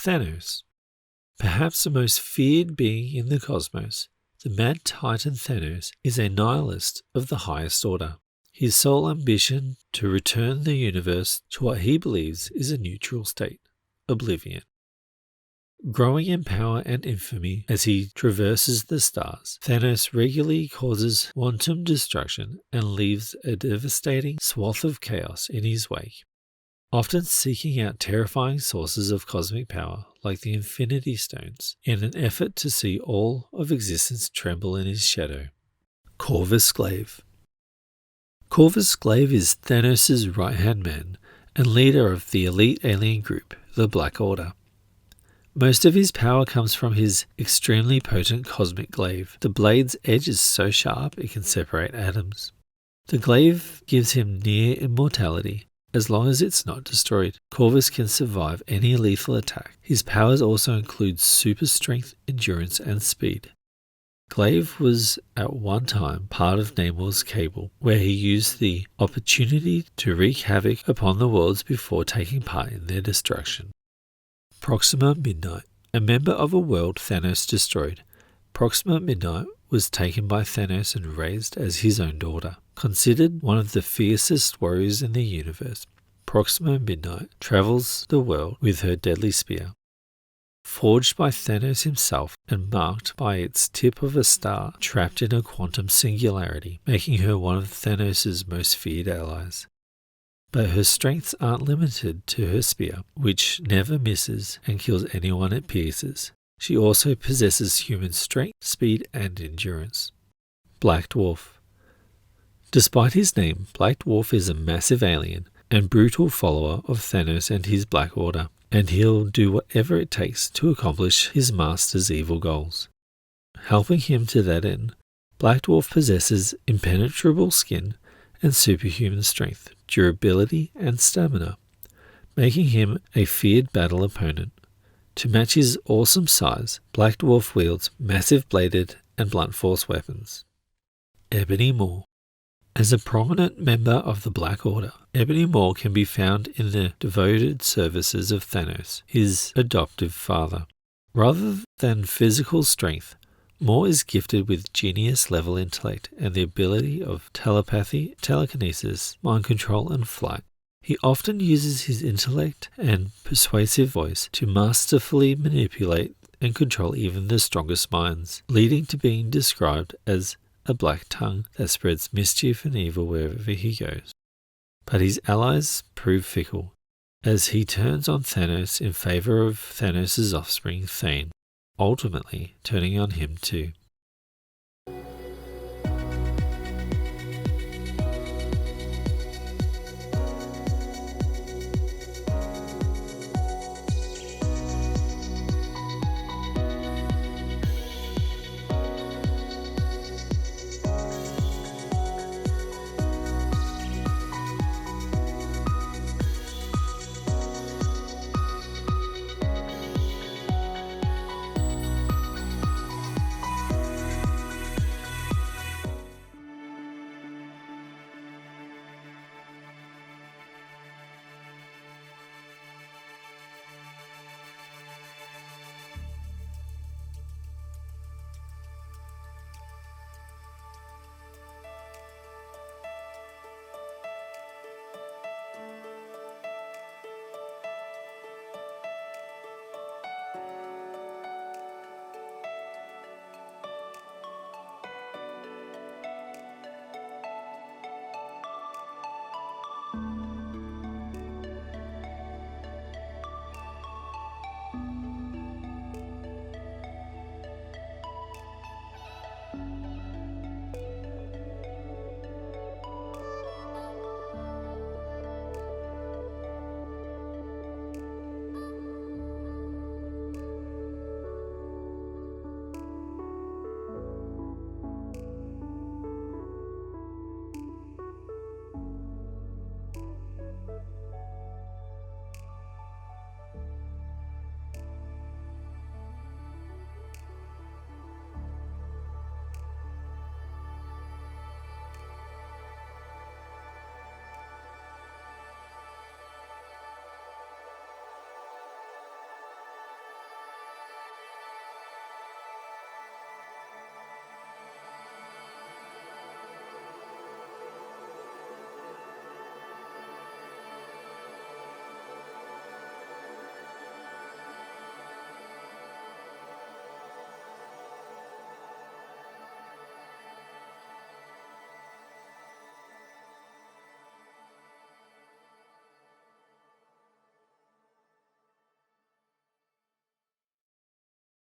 Thanos. Perhaps the most feared being in the cosmos, the mad titan Thanos is a nihilist of the highest order. His sole ambition to return the universe to what he believes is a neutral state, oblivion. Growing in power and infamy as he traverses the stars, Thanos regularly causes wanton destruction and leaves a devastating swath of chaos in his wake, often seeking out terrifying sources of cosmic power like the Infinity Stones in an effort to see all of existence tremble in his shadow. Corvus Glave. Corvus Glave is Thanos' right-hand man and leader of the elite alien group, the Black Order. Most of his power comes from his extremely potent cosmic glaive. The blade's edge is so sharp it can separate atoms. The glaive gives him near immortality. As long as it's not destroyed, Corvus can survive any lethal attack. His powers also include super strength, endurance, and speed. Glaive was at one time part of Namor's cable, where he used the opportunity to wreak havoc upon the worlds before taking part in their destruction. Proxima Midnight. A member of a world Thanos destroyed, Proxima Midnight was taken by Thanos and raised as his own daughter. Considered one of the fiercest warriors in the universe, Proxima Midnight travels the world with her deadly spear. Forged by Thanos himself and marked by its tip of a star trapped in a quantum singularity, making her one of Thanos' most feared allies. But her strengths aren't limited to her spear, which never misses and kills anyone it pierces. She also possesses human strength, speed, and endurance. Black Dwarf. Despite his name, Black Dwarf is a massive alien and brutal follower of Thanos and his Black Order, and he'll do whatever it takes to accomplish his master's evil goals. Helping him to that end, Black Dwarf possesses impenetrable skin and superhuman strength, durability, and stamina, making him a feared battle opponent. To match his awesome size, Black Dwarf wields massive bladed and blunt force weapons. Ebony Maw. As a prominent member of the Black Order, Ebony Maw can be found in the devoted services of Thanos, his adoptive father. Rather than physical strength, Maw is gifted with genius-level intellect and the ability of telepathy, telekinesis, mind control, and flight. He often uses his intellect and persuasive voice to masterfully manipulate and control even the strongest minds, leading to being described as a black tongue that spreads mischief and evil wherever he goes. But his allies prove fickle, as he turns on Thanos in favor of Thanos' offspring Thane, ultimately turning on him too.